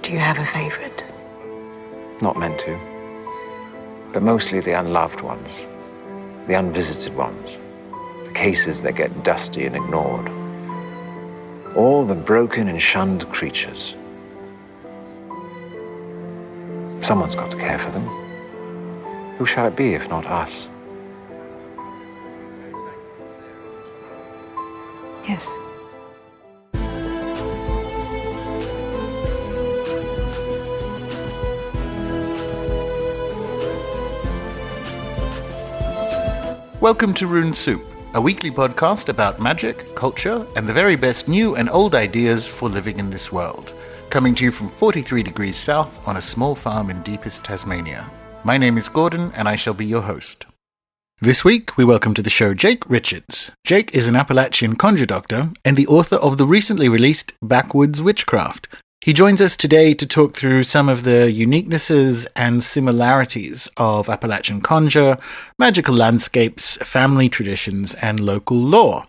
Do you have a favorite? Not meant to. But mostly the unloved ones. The unvisited ones. The cases that get dusty and ignored. All the broken and shunned creatures. Someone's got to care for them. Who shall it be if not us? Yes. Welcome to Rune Soup, a weekly podcast about magic, culture, and the very best new and old ideas for living in this world. Coming to you from 43 degrees south on a small farm in deepest Tasmania. My name is Gordon, and I shall be your host. This week, we welcome to the show Jake Richards. Jake is an Appalachian conjure doctor and the author of the recently released Backwoods Witchcraft. He joins us today to talk through some of the uniquenesses and similarities of Appalachian conjure, magical landscapes, family traditions, and local lore.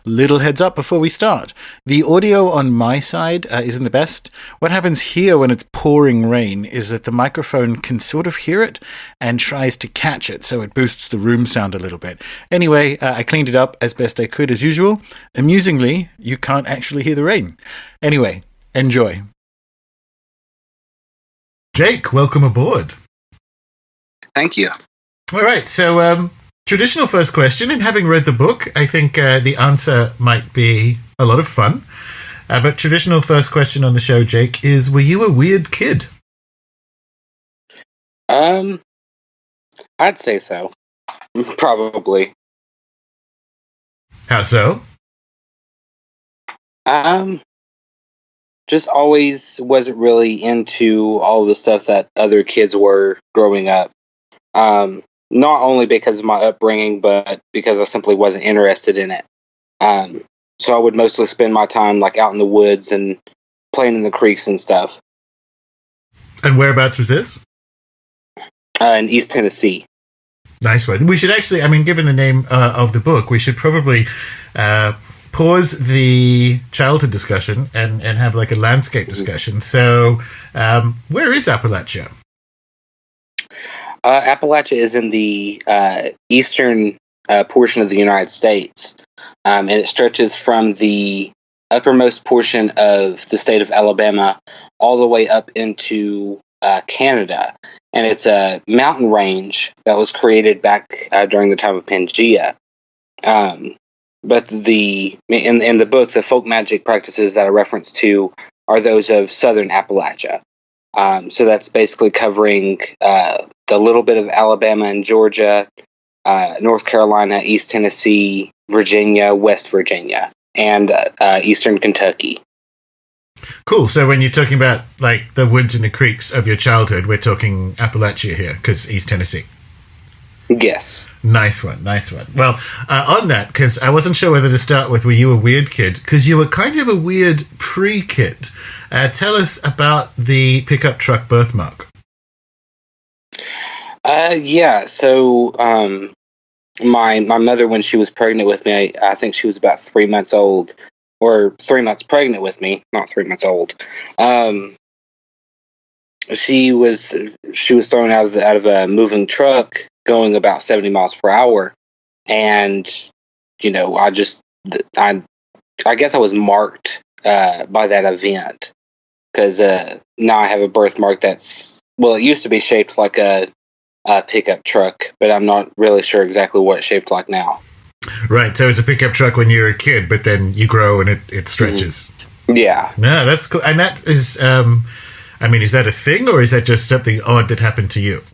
Little heads up before we start. The audio on my side isn't the best. What happens here when it's pouring rain is that the microphone can sort of hear it and tries to catch it, so it boosts the room sound a little bit. Anyway, I cleaned it up as best I could as usual. Amusingly, you can't actually hear the rain. Anyway, enjoy. Jake, welcome aboard. Thank you. All right, so traditional first question, and having read the book, I think the answer might be a lot of fun. But traditional first question on the show, Jake, is were you a weird kid? I'd say so. Probably. How so? Just always wasn't really into all the stuff that other kids were growing up. Not only because of my upbringing, but because I simply wasn't interested in it. So I would mostly spend my time like out in the woods and playing in the creeks and stuff. And whereabouts was this? In East Tennessee. Nice one. We should actually, given the name of the book, we should probably pause the childhood discussion and have like a landscape discussion. So, where is Appalachia? Appalachia is in the eastern portion of the United States, and it stretches from the uppermost portion of the state of Alabama all the way up into Canada. And it's a mountain range that was created back during the time of Pangea. But in the book, the folk magic practices that I reference to are those of southern Appalachia. So that's basically covering the little bit of Alabama and Georgia, North Carolina, East Tennessee, Virginia, West Virginia, and eastern Kentucky. Cool. So when you're talking about like the woods and the creeks of your childhood, we're talking Appalachia here, because East Tennessee. Yes. Nice one. Well, on that, because I wasn't sure whether to start with, were you a weird kid? Because you were kind of a weird pre-kid. Tell us about the pickup truck birthmark. Yeah, so my mother, when she was pregnant with me, I think she was about 3 months old, or 3 months pregnant with me, not 3 months old. She was thrown out of a moving truck going about 70 miles per hour. And, I guess I was marked by that event, because now I have a birthmark it used to be shaped like a pickup truck, but I'm not really sure exactly what it's shaped like now. Right, so it's a pickup truck when you're a kid, but then you grow and it stretches. Yeah. No, that's cool. And that is, is that a thing, or is that just something odd that happened to you?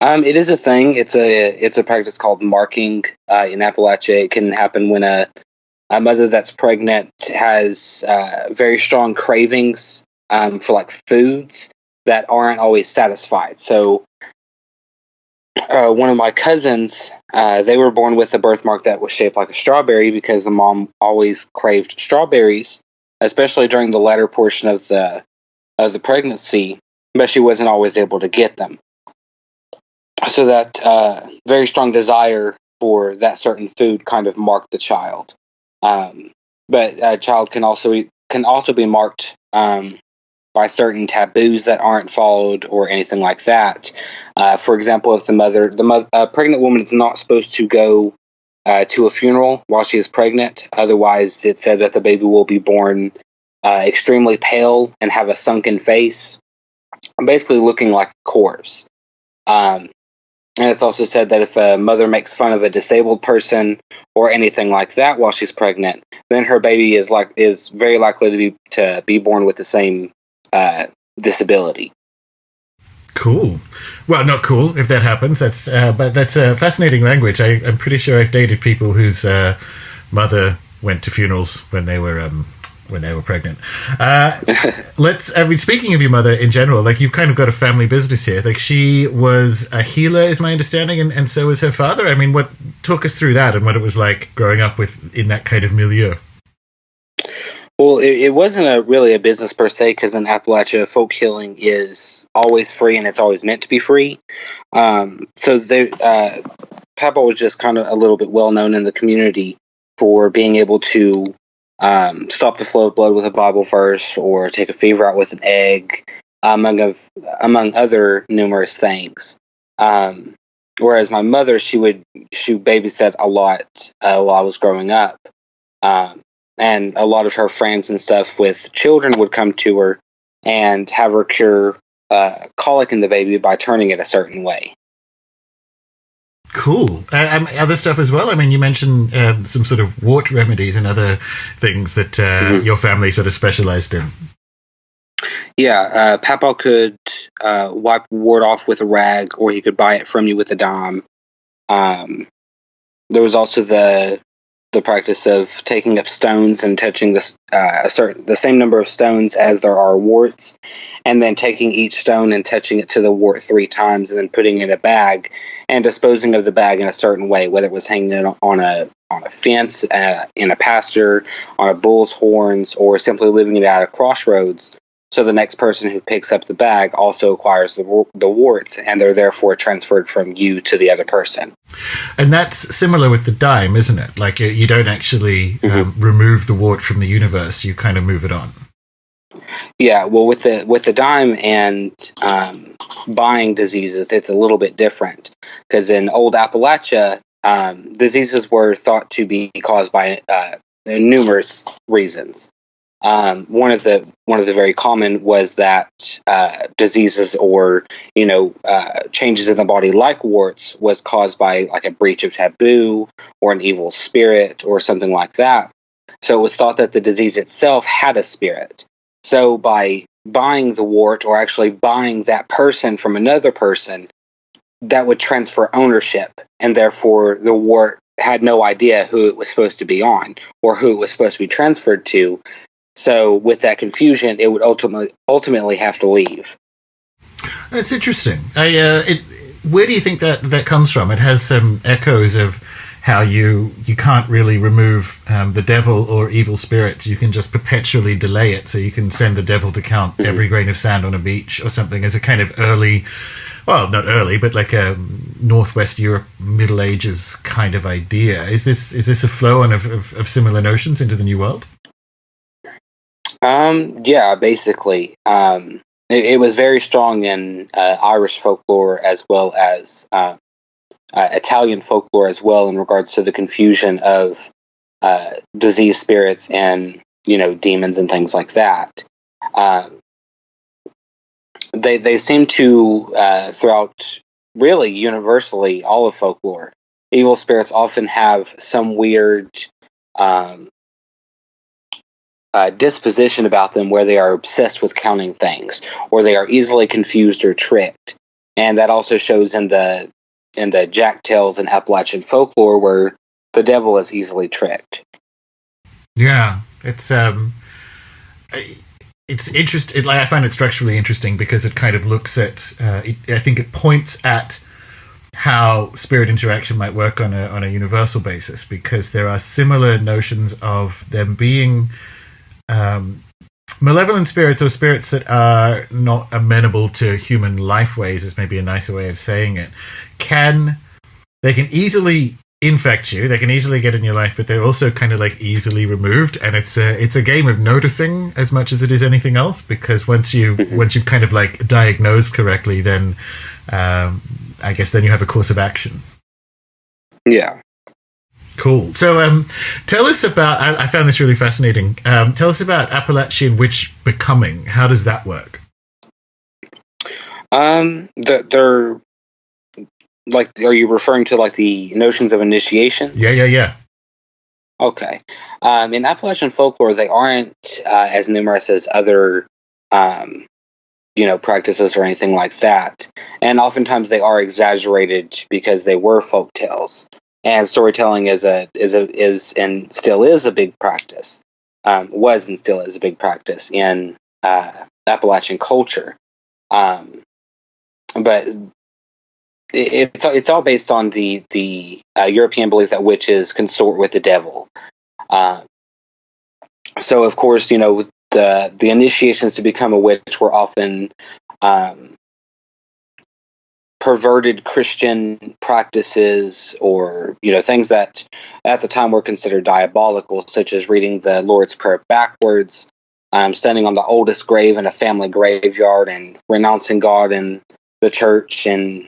It is a thing. It's a practice called marking in Appalachia. It can happen when a mother that's pregnant has very strong cravings for like foods that aren't always satisfied. So one of my cousins, they were born with a birthmark that was shaped like a strawberry because the mom always craved strawberries, especially during the latter portion of the pregnancy, but she wasn't always able to get them. So that very strong desire for that certain food kind of marked the child. But a child can also be marked by certain taboos that aren't followed or anything like that. For example, if a pregnant woman is not supposed to go to a funeral while she is pregnant. Otherwise, it said that the baby will be born extremely pale and have a sunken face, basically looking like a corpse. And it's also said that if a mother makes fun of a disabled person or anything like that while she's pregnant, then her baby is very likely to be born with the same disability. Cool. Well, not cool if that happens. But that's fascinating language. I'm pretty sure I've dated people whose mother went to funerals when they were pregnant. Speaking of your mother in general, like, you've kind of got a family business here. Like, she was a healer, is my understanding, and so was her father. I mean, talk us through that and what it was like growing up in that kind of milieu. Well, it wasn't really a business per se, because in Appalachia, folk healing is always free, and it's always meant to be free. Papa was just kind of a little bit well known in the community for being able to stop the flow of blood with a Bible verse, or take a fever out with an egg, among other numerous things. Whereas my mother, she babysat a lot while I was growing up. And a lot of her friends and stuff with children would come to her and have her cure colic in the baby by turning it a certain way. Cool. Other stuff as well? I mean, you mentioned some sort of wart remedies and other things that your family sort of specialized in. Yeah, Papa could wipe wart off with a rag, or he could buy it from you with a dime. There was also the practice of taking up stones and touching the same number of stones as there are warts, and then taking each stone and touching it to the wart 3 times, and then putting it in a bag and disposing of the bag in a certain way, whether it was hanging it on a fence, in a pasture, on a bull's horns, or simply leaving it at a crossroads. So the next person who picks up the bag also acquires the warts, and they're therefore transferred from you to the other person. And that's similar with the dime, isn't it? Like, you don't actually remove the wart from the universe; you kind of move it on. Yeah, well, with the dime and buying diseases, it's a little bit different, because in old Appalachia, diseases were thought to be caused by numerous reasons. One of the very common was that diseases or changes in the body like warts was caused by like a breach of taboo or an evil spirit or something like that. So it was thought that the disease itself had a spirit. So by buying the wart, or actually buying that person from another person, that would transfer ownership, and therefore the wart had no idea who it was supposed to be on or who it was supposed to be transferred to. So with that confusion, it would ultimately have to leave. That's interesting. Where do you think that comes from? It has some echoes of how you can't really remove the devil or evil spirits. You can just perpetually delay it. So you can send the devil to count every grain of sand on a beach or something, as a kind of early, well, not early, but like a Northwest Europe Middle Ages kind of idea. Is this a flow on of similar notions into the New World? Yeah, basically. It was very strong in Irish folklore, as well as Italian folklore as well, in regards to the confusion of disease spirits and demons and things like that. They seem to throughout really universally all of folklore, evil spirits often have some weird disposition about them, where they are obsessed with counting things, or they are easily confused or tricked, and that also shows in the Jack Tales and Appalachian folklore, where the devil is easily tricked. Yeah, it's interesting. I find it structurally interesting because it kind of looks at. I think it points at how spirit interaction might work on a universal basis, because there are similar notions of them being malevolent spirits, or spirits that are not amenable to human life ways, is maybe a nicer way of saying it. They can easily infect you. They can easily get in your life, but they're also kind of like easily removed. And it's a game of noticing as much as it is anything else. Because once you kind of like diagnose correctly, then I guess then you have a course of action. Yeah. Cool. So tell us about. I found this really fascinating. Tell us about Appalachian witch becoming. How does that work? They're like, are you referring to like the notions of initiation? Yeah. Okay. In Appalachian folklore, they aren't as numerous as other, practices or anything like that. And oftentimes they are exaggerated because they were folk tales. And storytelling is and still is a big practice. Was and still is a big practice in Appalachian culture. But it's all based on the European belief that witches consort with the devil. So of course, the initiations to become a witch were often perverted Christian practices, or things that at the time were considered diabolical, such as reading the Lord's Prayer backwards, standing on the oldest grave in a family graveyard, and renouncing God and the church, and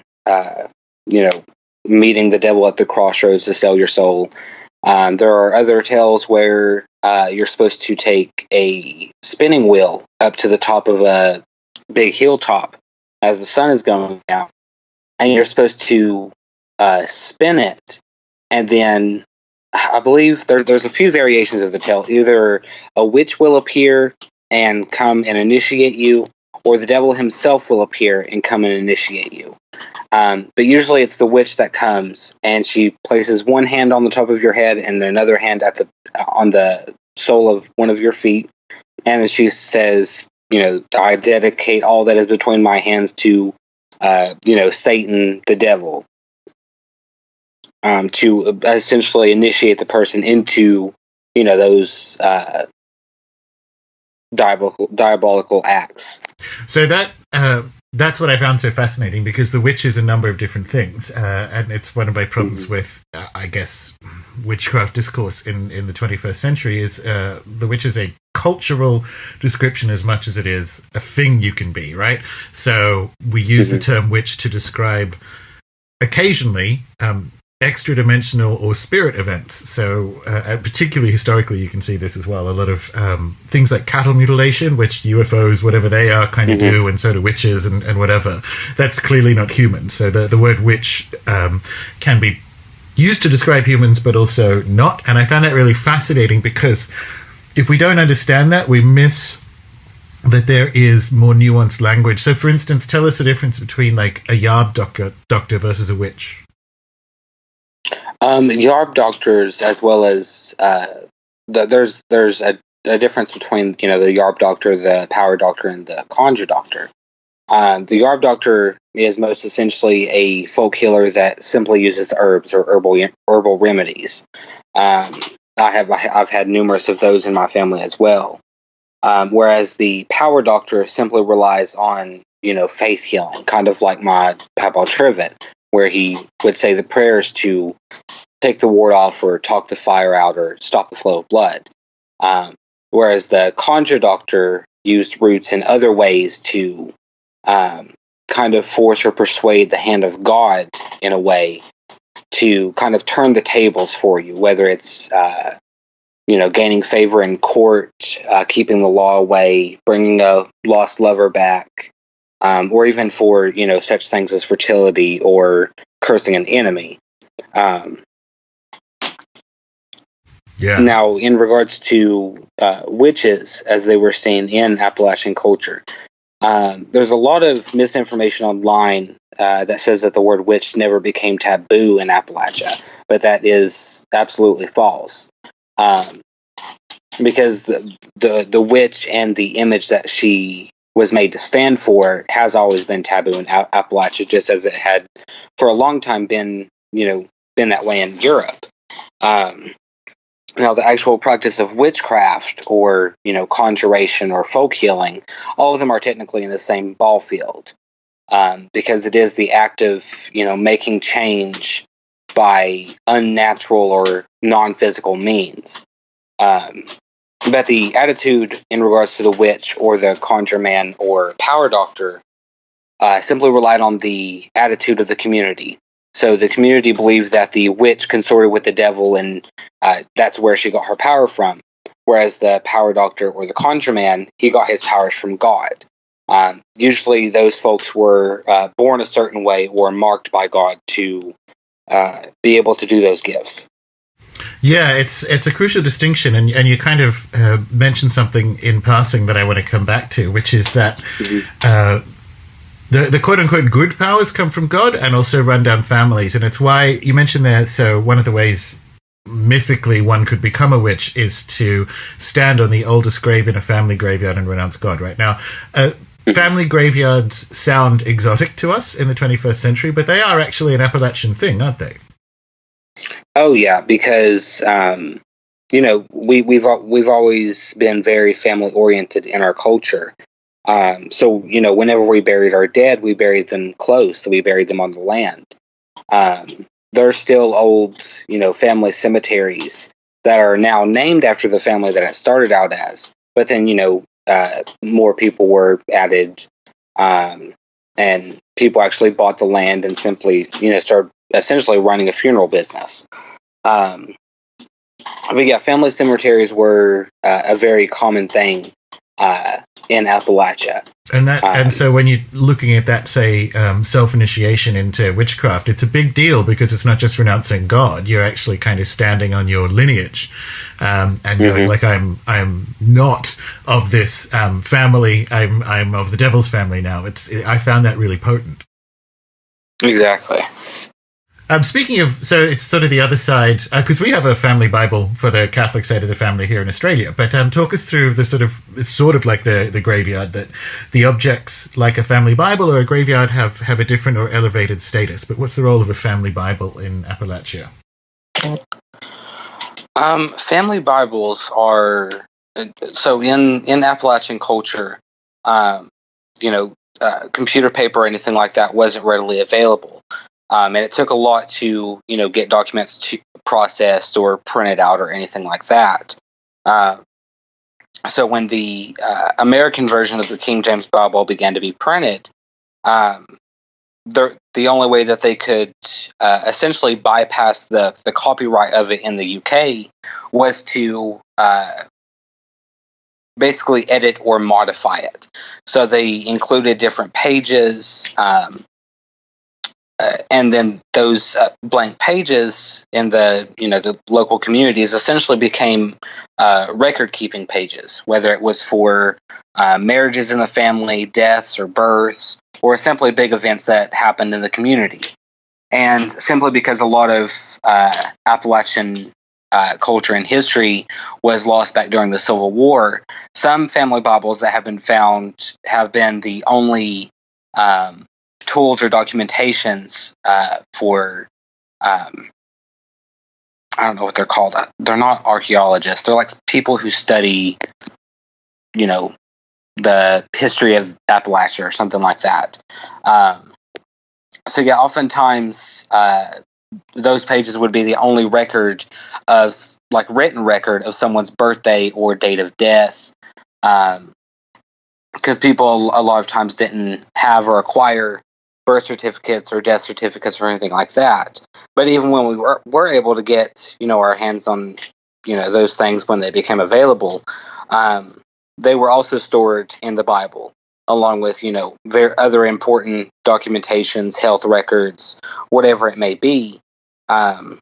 meeting the devil at the crossroads to sell your soul. There are other tales where you're supposed to take a spinning wheel up to the top of a big hilltop as the sun is going down, and you're supposed to spin it, and then I believe there's a few variations of the tale. Either a witch will appear and come and initiate you, or the devil himself will appear and come and initiate you. But usually it's the witch that comes, and she places one hand on the top of your head and another hand on the sole of one of your feet, and then she says, I dedicate all that is between my hands to, Satan, the devil, to essentially initiate the person into, those diabolical acts. So that's what I found so fascinating, because the witch is a number of different things, and it's one of my problems with, I guess, witchcraft discourse in the 21st century is the witch is a cultural description as much as it is a thing you can be, right? So we use the term witch to describe occasionally extra-dimensional or spirit events. So particularly historically, you can see this as well. A lot of things like cattle mutilation, which UFOs, whatever they are, kind of do, and so do witches and whatever. That's clearly not human. So the word witch can be used to describe humans, but also not. And I found that really fascinating, because if we don't understand that, we miss that there is more nuanced language. So, for instance, tell us the difference between like a yarb doctor versus a witch. Yarb doctors, as well as there's a difference between the yarb doctor, the power doctor, and the conjure doctor. The yarb doctor is most essentially a folk healer that simply uses herbs or herbal remedies. I've had numerous of those in my family as well. Whereas the power doctor simply relies on faith healing, kind of like my Papa Trivet, where he would say the prayers to take the ward off, or talk the fire out, or stop the flow of blood. Whereas the conjure doctor used roots in other ways to kind of force or persuade the hand of God in a way to kind of turn the tables for you, whether it's gaining favor in court, keeping the law away, bringing a lost lover back, or even for such things as fertility or cursing an enemy. Now, in regards to witches, as they were seen in Appalachian culture, there's a lot of misinformation online that says that the word witch never became taboo in Appalachia, but that is absolutely false. Because the witch and the image that she was made to stand for has always been taboo in Appalachia, just as it had for a long time been that way in Europe. Now, the actual practice of witchcraft, or conjuration or folk healing, all of them are technically in the same ball field, because it is the act of making change by unnatural or non-physical means. But the attitude in regards to the witch or the conjure man or power doctor simply relied on the attitude of the community. So the community believed that the witch consorted with the devil, and that's where she got her power from. Whereas the power doctor or the conjure man, he got his powers from God. Usually those folks were born a certain way or marked by God to be able to do those gifts. Yeah, it's a crucial distinction, and you kind of mentioned something in passing that I want to come back to, which is that the quote-unquote good powers come from God and also run down families, and it's why you mentioned there, so one of the ways mythically one could become a witch is to stand on the oldest grave in a family graveyard and renounce God. Right now, family graveyards sound exotic to us in the 21st century, but they are actually an Appalachian thing, aren't they? Oh yeah, because we've always been very family oriented in our culture. So whenever we buried our dead, we buried them close, so we buried them on the land. There's still old, family cemeteries that are now named after the family that it started out as. But then, more people were added, and people actually bought the land and simply, started essentially running a funeral business. But yeah, family cemeteries were a very common thing in Appalachia. And so when you're looking at that, say, self-initiation into witchcraft, it's a big deal because it's not just renouncing God. You're actually kind of standing on your lineage, and going like, I'm not of this family. I'm of the devil's family now. I found that really potent. Exactly. Speaking of, so it's sort of the other side, because we have a family Bible for the Catholic side of the family here in Australia, but talk us through it's sort of like the graveyard, that the objects like a family Bible or a graveyard have a different or elevated status, but what's the role of a family Bible in Appalachia? Family Bibles are, so in Appalachian culture, computer paper or anything like that wasn't readily available. And it took a lot to, get documents processed or printed out or anything like that. So when the American version of the King James Bible began to be printed, the only way that they could essentially bypass the copyright of it in the UK was to basically edit or modify it. So they included different pages, and then those blank pages in the local communities essentially became record-keeping pages, whether it was for marriages in the family, deaths or births, or simply big events that happened in the community. And simply because a lot of Appalachian culture and history was lost back during the Civil War, some family Bibles that have been found have been the only tools or documentations for I don't know what they're called. They're not archaeologists. They're like people who study, the history of Appalachia or something like that. So yeah, oftentimes those pages would be the only record of, like, written record of someone's birthday or date of death. Because people a lot of times didn't have or acquire birth certificates or death certificates or anything like that. But even when we were able to get, our hands on, those things when they became available, they were also stored in the Bible, along with, other important documentations, health records, whatever it may be. Not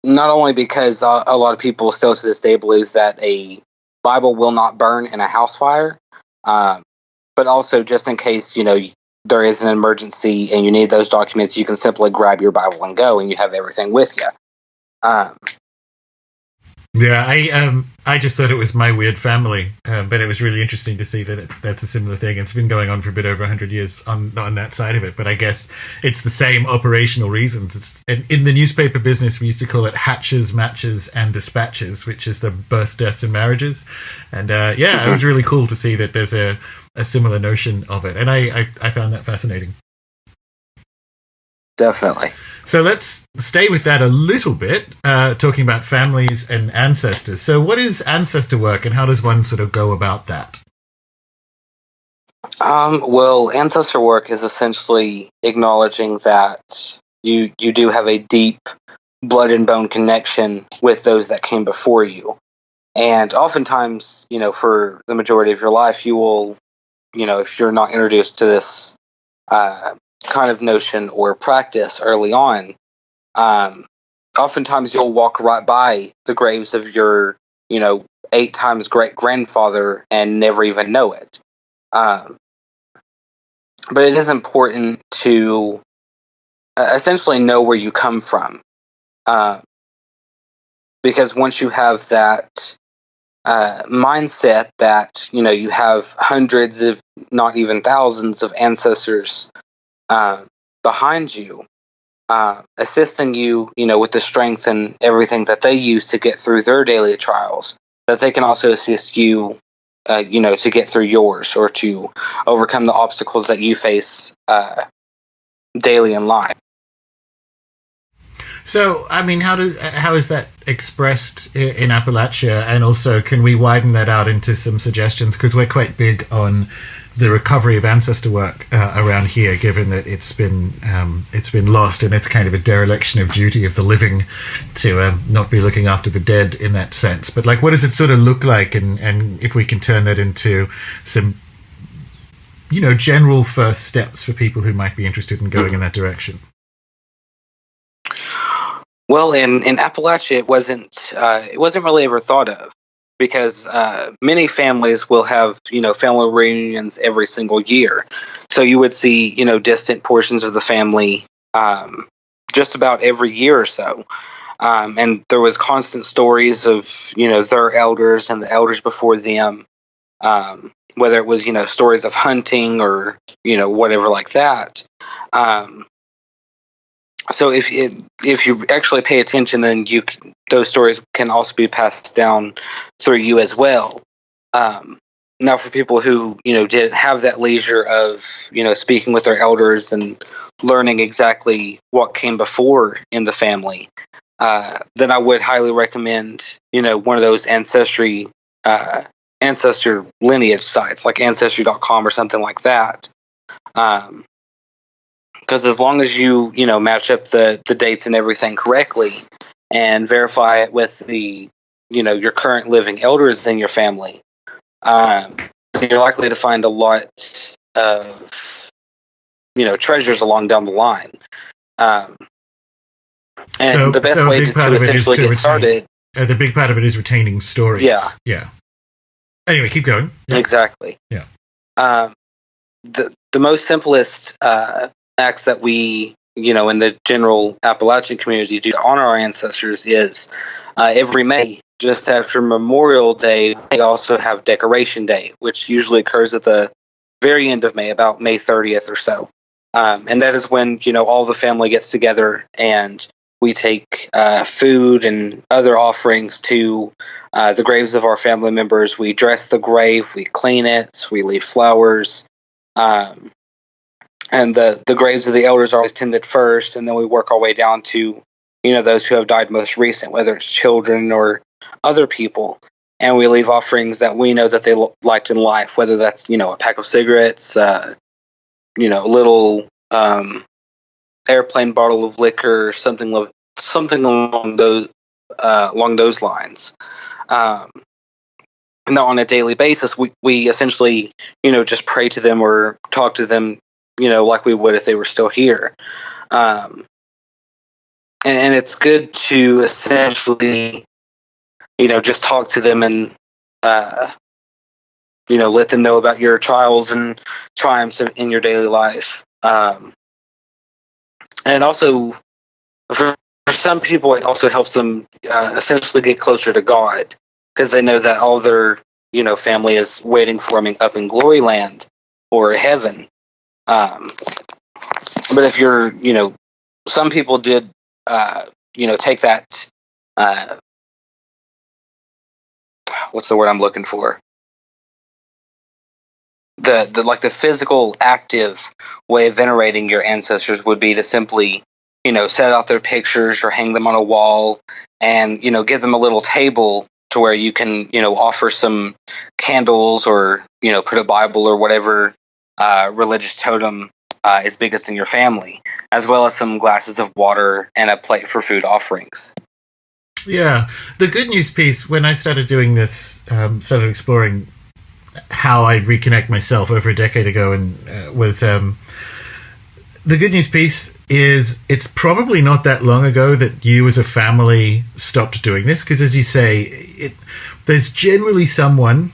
only because a lot of people still to this day believe that a Bible will not burn in a house fire, but also just in case, there is an emergency and you need those documents, you can simply grab your Bible and go, and you have everything with you. Yeah, I just thought it was my weird family, but it was really interesting to see that that's a similar thing. It's been going on for a bit over 100 years on that side of it, but I guess it's the same operational reasons. In the newspaper business, we used to call it hatches, matches, and dispatches, which is the births, deaths, and marriages. And it was really cool to see that there's a similar notion of it, and I found that fascinating. Definitely. So let's stay with that a little bit, talking about families and ancestors. So what is ancestor work, and how does one sort of go about that? Well, ancestor work is essentially acknowledging that you do have a deep blood and bone connection with those that came before you. And oftentimes, for the majority of your life, you will, if you're not introduced to this kind of notion or practice early on, oftentimes you'll walk right by the graves of your, 8 times great grandfather and never even know it. But it is important to essentially know where you come from. Because once you have that mindset that, you have hundreds, if not even thousands of ancestors behind you, assisting you, with the strength and everything that they use to get through their daily trials, that they can also assist you, to get through yours or to overcome the obstacles that you face daily in life. So, I mean, how is that expressed in Appalachia? And also, can we widen that out into some suggestions? Because we're quite big on the recovery of ancestor work around here, given that it's been lost, and it's kind of a dereliction of duty of the living to not be looking after the dead in that sense. But like, what does it sort of look like, and if we can turn that into some, general first steps for people who might be interested in going in that direction? Well, in Appalachia, it wasn't really ever thought of, because many families will have, family reunions every single year. So you would see, distant portions of the family just about every year or so. And there was constant stories of, their elders and the elders before them, whether it was, stories of hunting or, whatever like that. So if you actually pay attention, then those stories can also be passed down through you as well. Now, for people who didn't have that leisure of speaking with their elders and learning exactly what came before in the family, then I would highly recommend one of those ancestor lineage sites like Ancestry.com or something like that. Because as long as you match up the dates and everything correctly and verify it with the your current living elders in your family, you're likely to find a lot of treasures along down the line. And so, the best way to essentially get started. The big part of it is retaining stories. Yeah. Anyway, keep going. Yeah. Exactly. Yeah. The most simplest acts that we, in the general Appalachian community do to honor our ancestors is every May, just after Memorial Day, they also have Decoration Day, which usually occurs at the very end of May, about May 30th or so. And that is when, all the family gets together and we take food and other offerings to the graves of our family members. We dress the grave, we clean it, we leave flowers. And the graves of the elders are always tended first, and then we work our way down to, those who have died most recent, whether it's children or other people. And we leave offerings that we know that they liked in life, whether that's, a pack of cigarettes, little airplane bottle of liquor, something along those lines. And on a daily basis, we essentially, just pray to them or talk to them, like we would if they were still here. And it's good to essentially, just talk to them and, let them know about your trials and triumphs in your daily life. And also, for some people, it also helps them essentially get closer to God, because they know that all their, family is waiting for them up in glory land or heaven. But if you're, some people did, take that, what's the word I'm looking for? the physical active way of venerating your ancestors would be to simply, set out their pictures or hang them on a wall, and give them a little table to where you can offer some candles, or put a Bible or whatever religious totem is biggest in your family, as well as some glasses of water and a plate for food offerings. Yeah, the good news piece, when I started doing this, started exploring how I reconnect myself over a decade ago, and was the good news piece is it's probably not that long ago that you as a family stopped doing this, because as you say, there's generally someone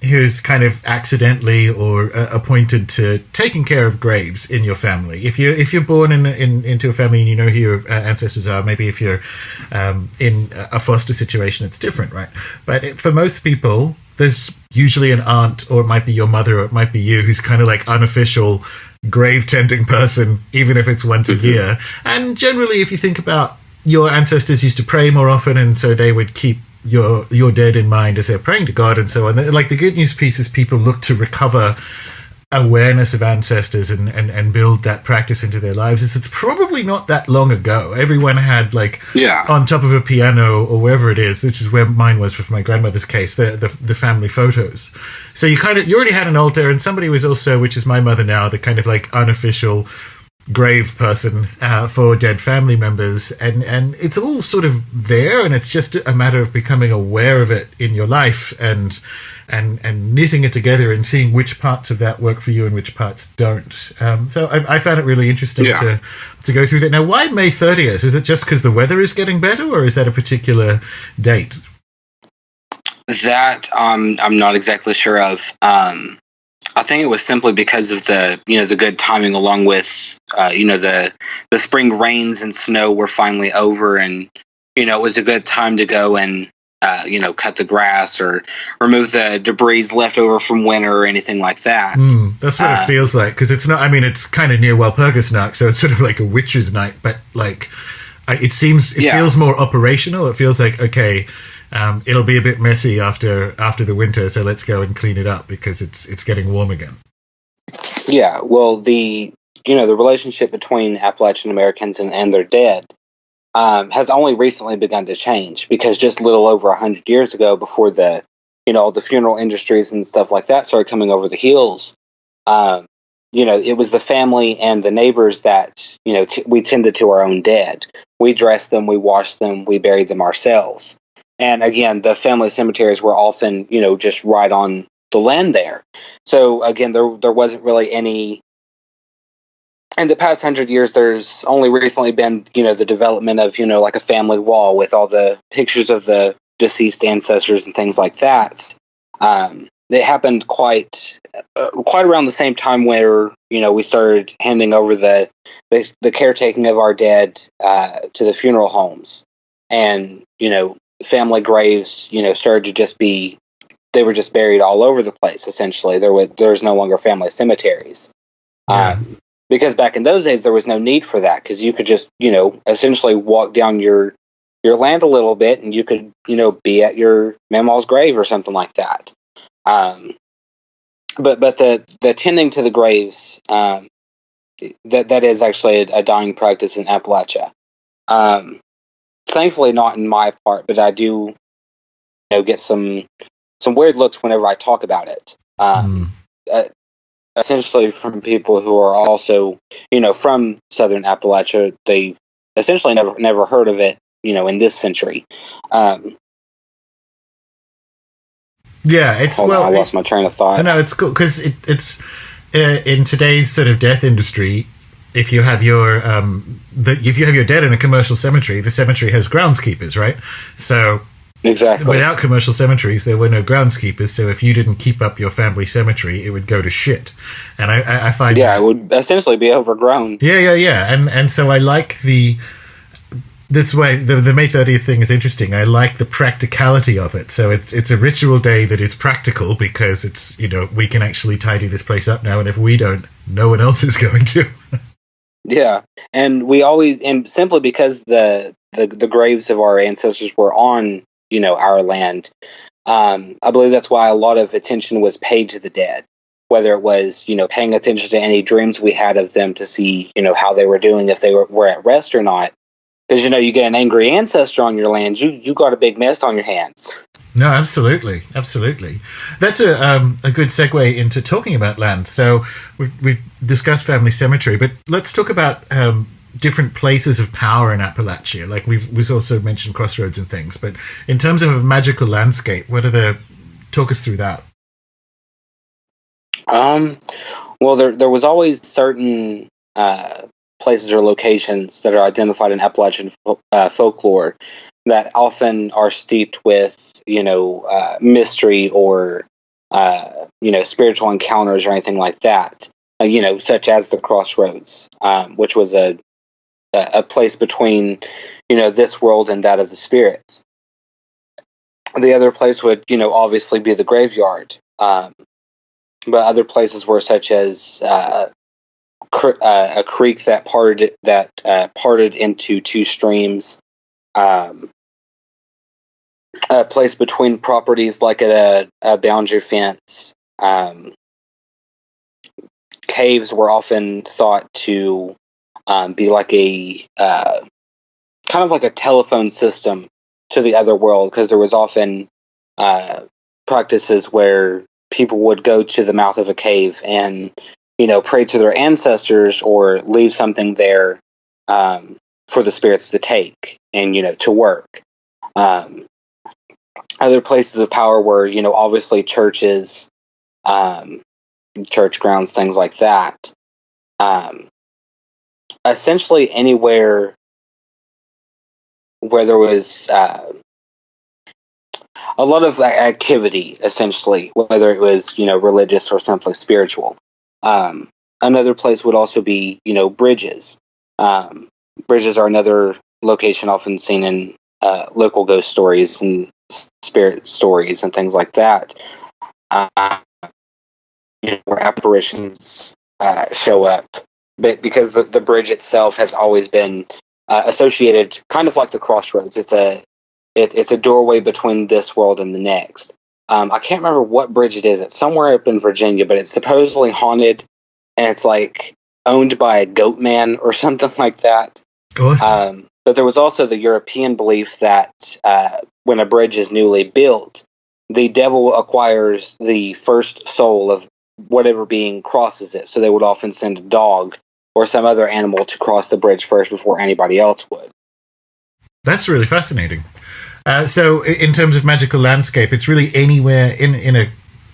who's kind of accidentally or appointed to taking care of graves in your family. If you're born into a family and you know who your ancestors are, maybe if you're in a foster situation, it's different, right? But for most people, there's usually an aunt, or it might be your mother, or it might be you, who's kind of like unofficial grave tending person, even if it's once a year. And generally, if you think about, your ancestors used to pray more often, and so they would keep your dead in mind as they're praying to God and so on. Like, the good news piece is people look to recover awareness of ancestors and build that practice into their lives. It's probably not that long ago. Everyone had, like, on top of a piano or wherever it is, which is where mine was for my grandmother's case, the family photos. So you already had an altar, and somebody was also, which is my mother now, the kind of like unofficial grave person for dead family members, and it's all sort of there, and it's just a matter of becoming aware of it in your life and knitting it together and seeing which parts of that work for you and which parts don't. So I found it really interesting to go through that. Now, why May 30th? Is it just because the weather is getting better, or is that a particular date? That I'm not exactly sure of. I think it was simply because of the good timing, along with the spring rains and snow were finally over, and it was a good time to go and cut the grass or remove the debris left over from winter or anything like that. That's what it feels like, because it's not. I mean, it's kind of near Walpurgisnacht, so it's sort of like a witch's night, but like it feels more operational. It feels like, okay, it'll be a bit messy after the winter, so let's go and clean it up because it's getting warm again. Yeah, well, the relationship between Appalachian Americans and their dead has only recently begun to change, because just a little over 100 years ago, before the funeral industries and stuff like that started coming over the heels, it was the family and the neighbors that we tended to our own dead. We dressed them, we washed them, we buried them ourselves. And again, the family cemeteries were often, just right on the land there. So again, there wasn't really any. In the past 100 years, there's only recently been, the development of, like a family wall with all the pictures of the deceased ancestors and things like that. It happened quite around the same time where, we started handing over the caretaking of our dead to the funeral homes, and family graves, started to just be, they were just buried all over the place. Essentially, there's no longer family cemeteries. Because back in those days, there was no need for that, because you could just, essentially walk down your land a little bit, and you could, be at your mama's grave or something like that. But the tending to the graves, that is actually a dying practice in Appalachia. Thankfully, not in my part, but I do, get some weird looks whenever I talk about it. Essentially, from people who are also, from Southern Appalachia, they essentially never heard of it, in this century. It's I lost my train of thought. No, it's cool because it's in today's sort of death industry. If you have your dead in a commercial cemetery, the cemetery has groundskeepers, right? So exactly, without commercial cemeteries, there were no groundskeepers. So if you didn't keep up your family cemetery, it would go to shit. And I find it would essentially be overgrown. Yeah. And so I like this way. The May 30th thing is interesting. I like the practicality of it. So it's a ritual day that is practical, because it's we can actually tidy this place up now, and if we don't, no one else is going to. Yeah, and simply because the graves of our ancestors were on, our land, I believe that's why a lot of attention was paid to the dead. whether it was, paying attention to any dreams we had of them to see, how they were doing, if they were at rest or not. Because, you get an angry ancestor on your land, you got a big mess on your hands. No, absolutely. That's a good segue into talking about land. So we've discussed family cemetery, but let's talk about different places of power in Appalachia. Like we've also mentioned crossroads and things, but in terms of a magical landscape, talk us through that. Well, there was always certain places or locations that are identified in Appalachian folklore that often are steeped with, mystery or, spiritual encounters or anything like that, such as the crossroads, which was a place between, this world and that of the spirits. The other place would, obviously be the graveyard. But other places were such as a creek that parted into two streams, a place between properties like a boundary fence. Caves were often thought to be like a kind of like a telephone system to the other world, because there was often practices where people would go to the mouth of a cave and pray to their ancestors or leave something there for the spirits to take and to work. Other places of power were obviously churches, church grounds, things like that. Essentially anywhere where there was a lot of activity, essentially, whether it was religious or simply spiritual. Another place would also be bridges. Bridges are another location often seen in local ghost stories and spirit stories and things like that, where apparitions show up. But because the bridge itself has always been associated, kind of like the crossroads, it's a doorway between this world and the next. I can't remember what bridge it is. It's somewhere up in Virginia, but it's supposedly haunted, and it's like owned by a goat man or something like that. Awesome. But there was also the European belief that when a bridge is newly built, the devil acquires the first soul of whatever being crosses it. So they would often send a dog or some other animal to cross the bridge first before anybody else would. That's really fascinating. So in terms of magical landscape, it's really anywhere in a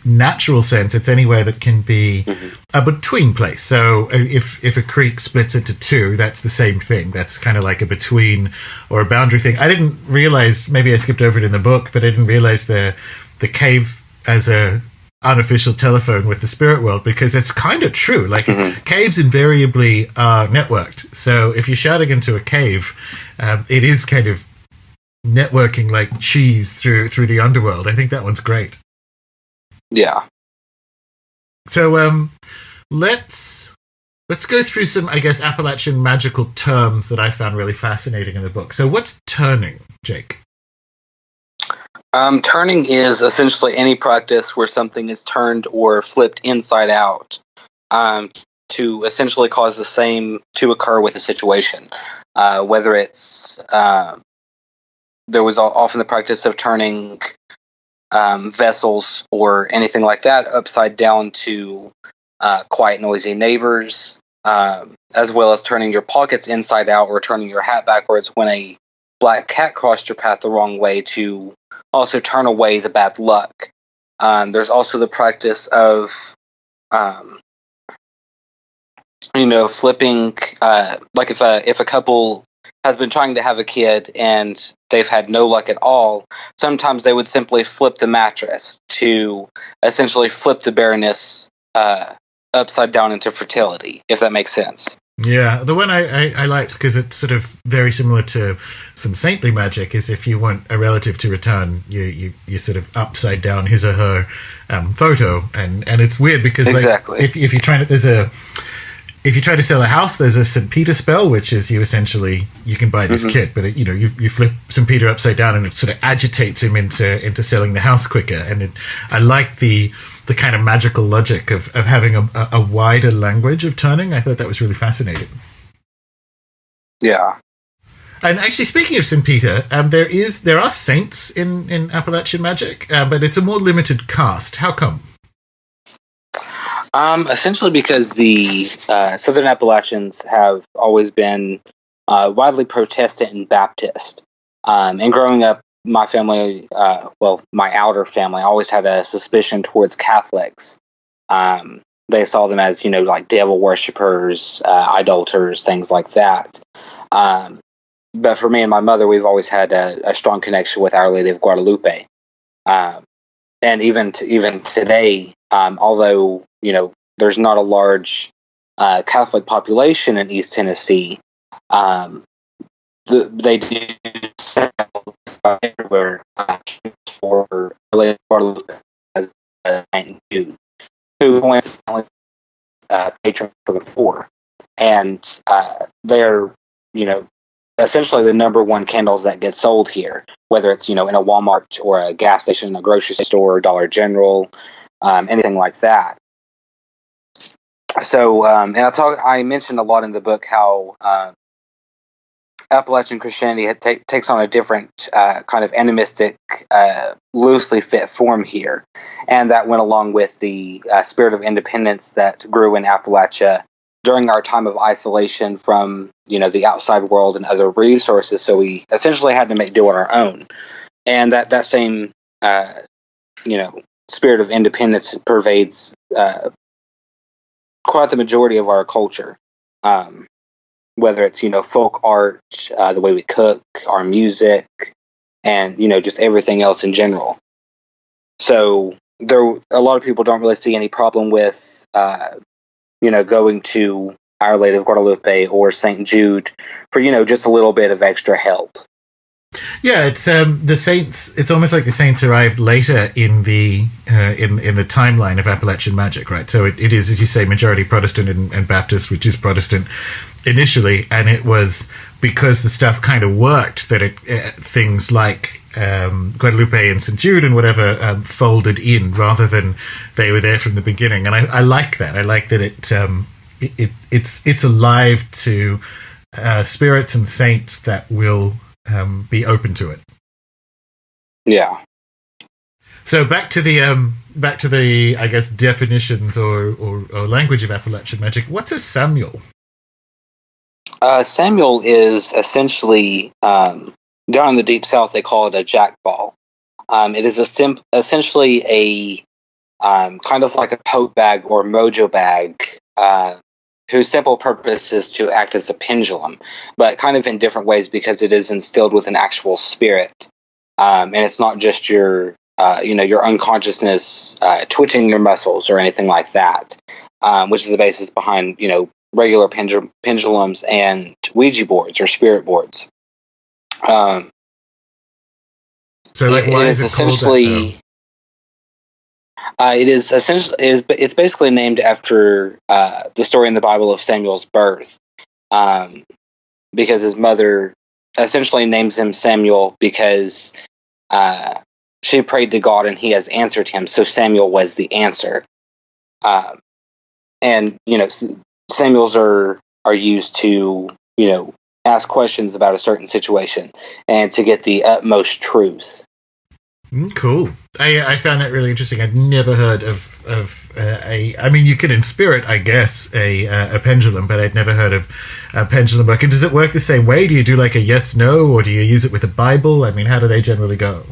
natural sense, it's anywhere that can be a between place. So if a creek splits into two, that's the same thing. That's kind of like a between or a boundary thing. I didn't realize, maybe I skipped over it in the book, but I didn't realize the cave as a unofficial telephone with the spirit world, because it's kind of true. Like caves invariably are networked. So if you're shouting into a cave, it is kind of networking like cheese through the underworld. I think that one's great. Yeah. So let's go through some, I guess, Appalachian magical terms that I found really fascinating in the book. So what's turning, Jake? Turning is essentially any practice where something is turned or flipped inside out to essentially cause the same to occur with a situation. Whether it's there was often the practice of turning vessels or anything like that upside down to quiet, noisy neighbors, as well as turning your pockets inside out or turning your hat backwards when a black cat crossed your path the wrong way to also turn away the bad luck. There's also the practice of, flipping, like if a couple has been trying to have a kid and they've had no luck at all, sometimes they would simply flip the mattress to essentially flip the barrenness upside down into fertility, if that makes sense. Yeah, the one I liked, because it's sort of very similar to some saintly magic, is if you want a relative to return, you sort of upside down his or her photo, and it's weird because exactly. Like, if you're trying to if you try to sell a house, there's a St. Peter spell, which is you can buy this kit, but you flip St. Peter upside down and it sort of agitates him into selling the house quicker. And I like the the kind of magical logic of having a wider language of turning. I thought that was really fascinating. Yeah. And actually, speaking of St. Peter, there are saints in Appalachian magic, but it's a more limited cast. How come? Essentially because the Southern Appalachians have always been widely Protestant and Baptist. And growing up, my family, my outer family, always had a suspicion towards Catholics. They saw them as, like devil worshippers, idolaters, things like that. But for me and my mother, we've always had a strong connection with Our Lady of Guadalupe. And even today, although, there's not a large Catholic population in East Tennessee, they do sell everywhere for Our Lady of Guadalupe as a Saint Jude, who coincidentally patron for the poor. And they're, essentially the number one candles that get sold here, whether it's, in a Walmart or a gas station, a grocery store, Dollar General, anything like that. So, and I mentioned a lot in the book how Appalachian Christianity takes on a different kind of animistic, loosely fit form here. And that went along with the spirit of independence that grew in Appalachia during our time of isolation from, the outside world and other resources. So we essentially had to make do on our own. And that same, spirit of independence pervades quite the majority of our culture. Whether it's, folk art, the way we cook, our music, and, just everything else in general. So a lot of people don't really see any problem with, going to Our Lady of Guadalupe or St. Jude for, just a little bit of extra help. Yeah, it's the saints. It's almost like the saints arrived later in the timeline of Appalachian magic, right? So it is, as you say, majority Protestant and Baptist, which is Protestant initially, and it was because the stuff kind of worked that things like Guadalupe and St. Jude and whatever folded in rather than they were there from the beginning. And I like that. I like that it's alive to spirits and saints that will be open to it. Yeah. So back to the I guess definitions or language of Appalachian magic. What's a Samuel? Samuel is essentially down in the deep south. They call it a jackball. It is essentially a kind of like a poke bag or mojo bag, whose simple purpose is to act as a pendulum, but kind of in different ways because it is instilled with an actual spirit, and it's not just your unconsciousness twitching your muscles or anything like that, which is the basis behind regular pendulums and Ouija boards or spirit boards. So, like, why is it essentially? It's basically named after the story in the Bible of Samuel's birth, because his mother essentially names him Samuel because she prayed to God and he has answered him. So Samuel was the answer, and Samuels are used to ask questions about a certain situation and to get the utmost truth. Cool. I found that really interesting. I'd never heard of I mean, you can inspirit, I guess, a pendulum, but I'd never heard of a pendulum work. And does it work the same way? Do you do like a yes/no, or do you use it with a Bible? I mean, how do they generally go?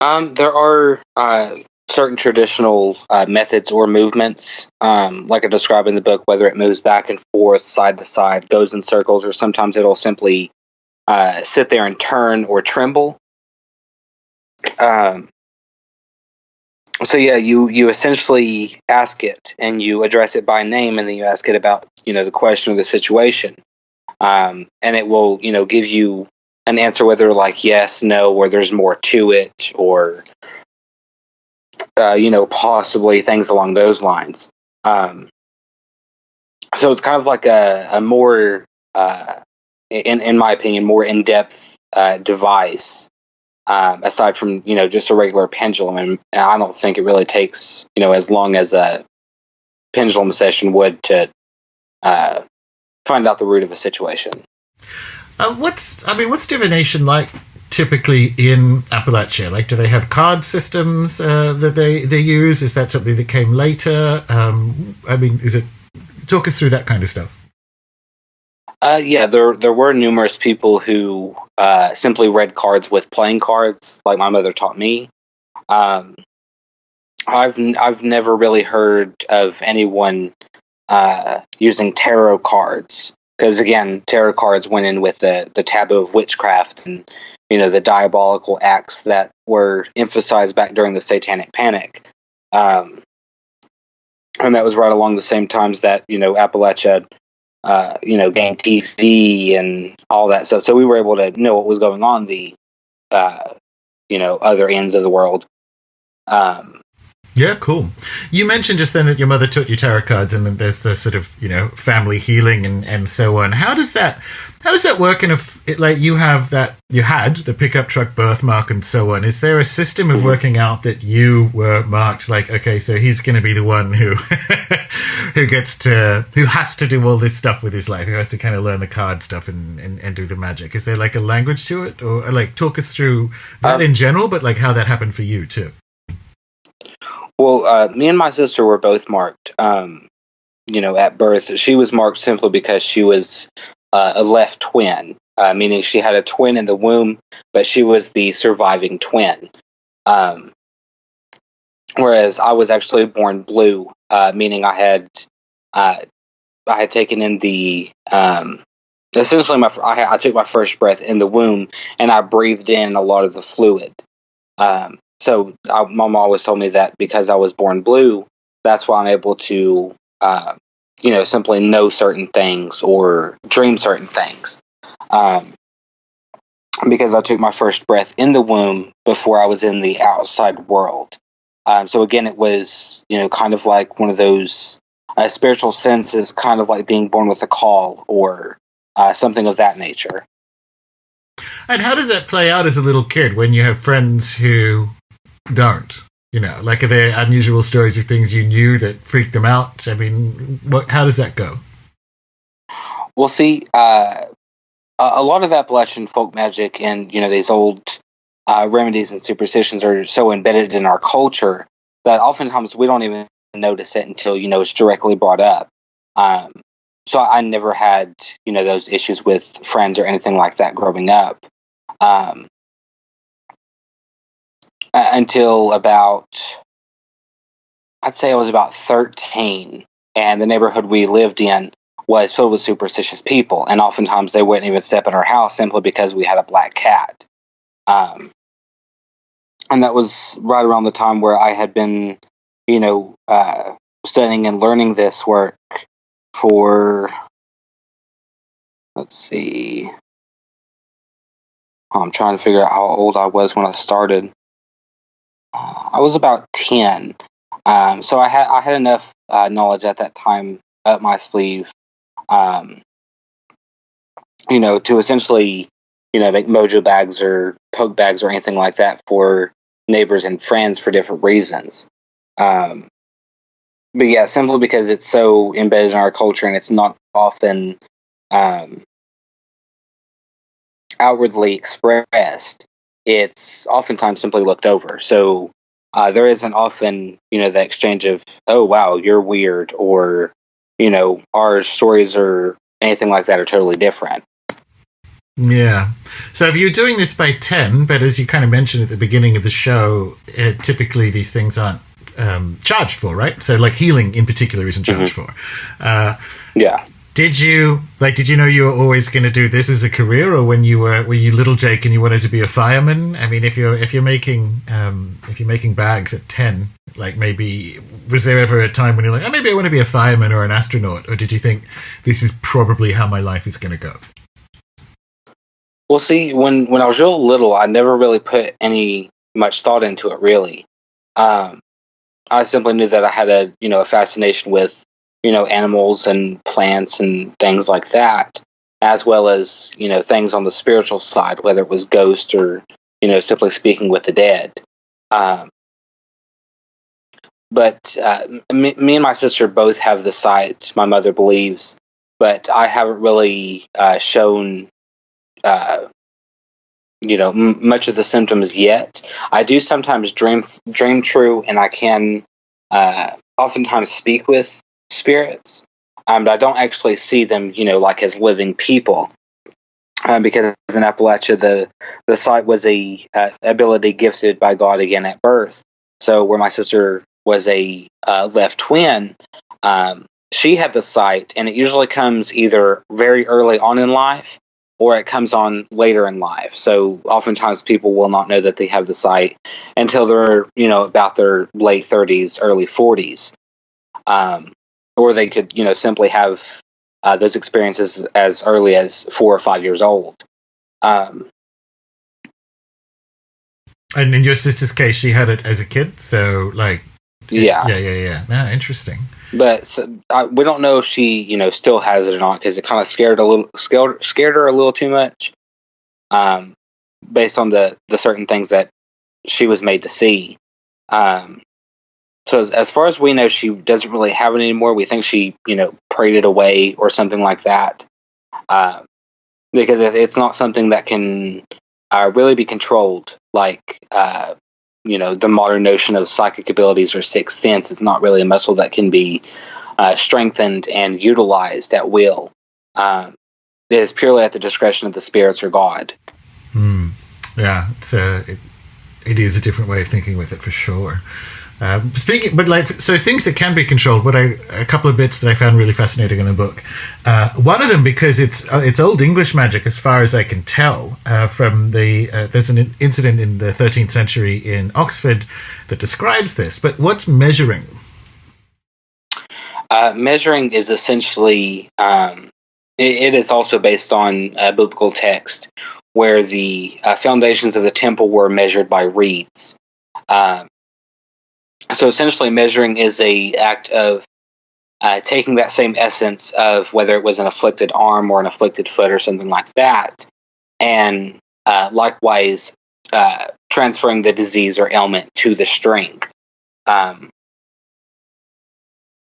There are certain traditional methods or movements, like I describe in the book, whether it moves back and forth, side to side, goes in circles, or sometimes it'll simply sit there and turn or tremble. So yeah, you essentially ask it and you address it by name, and then you ask it about the question or the situation, and it will give you an answer, whether like yes, no, or there's more to it, or possibly things along those lines. So it's kind of like a more, in my opinion, more in-depth device aside from, just a regular pendulum. And I don't think it really takes, as long as a pendulum session would to find out the root of a situation. What's divination like typically in Appalachia? Like, do they have card systems that they use? Is that something that came later? Talk us through that kind of stuff. Yeah, there were numerous people who simply read cards with playing cards, like my mother taught me. I've never really heard of anyone using tarot cards, because again, tarot cards went in with the taboo of witchcraft and the diabolical acts that were emphasized back during the Satanic Panic, and that was right along the same times that Appalachia gained TV and all that stuff. So we were able to know what was going on the other ends of the world. Yeah, cool. You mentioned just then that your mother taught you tarot cards, and then there's the sort of family healing and so on. How does that work? And if you had the pickup truck birthmark and so on, is there a system of working out that you were marked like, okay, so he's going to be the one who who has to do all this stuff with his life, who has to kind of learn the card stuff and do the magic? Is there like a language to it, or talk us through that in general, but like how that happened for you too? Well, me and my sister were both marked, at birth. She was marked simply because she was a left twin, meaning she had a twin in the womb, but she was the surviving twin. Whereas I was actually born blue, meaning I had taken in the essentially I took my first breath in the womb, and I breathed in a lot of the fluid. So Mom always told me that because I was born blue, that's why I'm able to, simply know certain things or dream certain things. Because I took my first breath in the womb before I was in the outside world. So again, it was, kind of like one of those spiritual senses, kind of like being born with a call or something of that nature. And how does that play out as a little kid when you have friends who don't? Are there unusual stories of things you knew that freaked them out? I mean, how does that go? Well, see, a lot of Appalachian folk magic and, these old remedies and superstitions are so embedded in our culture that oftentimes we don't even notice it until, it's directly brought up. So I never had, those issues with friends or anything like that growing up. Until about, I'd say I was about 13, and the neighborhood we lived in was filled with superstitious people, and oftentimes they wouldn't even step in our house simply because we had a black cat. And that was right around the time where I had been, studying and learning this work for, let's see, I'm trying to figure out how old I was when I started. I was about 10, so I had enough knowledge at that time up my sleeve, to essentially, make mojo bags or poke bags or anything like that for neighbors and friends for different reasons. But yeah, simply because it's so embedded in our culture and it's not often outwardly expressed, it's oftentimes simply looked over. So there isn't often, the exchange of, oh, wow, you're weird, or, our stories or anything like that are totally different. Yeah. So if you're doing this by 10, but as you kind of mentioned at the beginning of the show, typically these things aren't charged for, right? So like healing in particular isn't charged for. Yeah. Did you know you were always going to do this as a career, or when you were you little Jake and you wanted to be a fireman? I mean, if you're making bags at 10, like maybe was there ever a time when you're like, oh, maybe I want to be a fireman or an astronaut, or did you think this is probably how my life is going to go? Well, see, when I was real little, I never really put any much thought into it. Really, I simply knew that I had a fascination with animals and plants and things like that, as well as, things on the spiritual side, whether it was ghosts or, simply speaking with the dead. But me and my sister both have the sight, my mother believes, but I haven't really shown, much of the symptoms yet. I do sometimes dream true, and I can oftentimes speak with spirits, but I don't actually see them, like as living people. Because in Appalachia, the sight was a ability gifted by God again at birth. So where my sister was a left twin, she had the sight, and it usually comes either very early on in life or it comes on later in life. So oftentimes people will not know that they have the sight until they're, about their late 30s, early 40s. Or they could, simply have those experiences as early as 4 or 5 years old. And in your sister's case, she had it as a kid, so yeah. No, interesting. But we don't know if she, still has it or not, because it kind of scared her a little too much, based on the certain things that she was made to see. So as far as we know, she doesn't really have it anymore. We think she, prayed it away or something like that, because it's not something that can really be controlled, like the modern notion of psychic abilities or sixth sense. Is not really a muscle that can be strengthened and utilized at will. It is purely at the discretion of the spirits or God. Yeah, it is a different way of thinking with it for sure. So things that can be controlled. A couple of bits that I found really fascinating in the book. One of them, because it's Old English magic, as far as I can tell. There's an incident in the 13th century in Oxford that describes this. But what's measuring? Measuring is essentially it is also based on biblical text, where the foundations of the temple were measured by reeds. So essentially, measuring is a act of taking that same essence of whether it was an afflicted arm or an afflicted foot or something like that, and likewise transferring the disease or ailment to the string.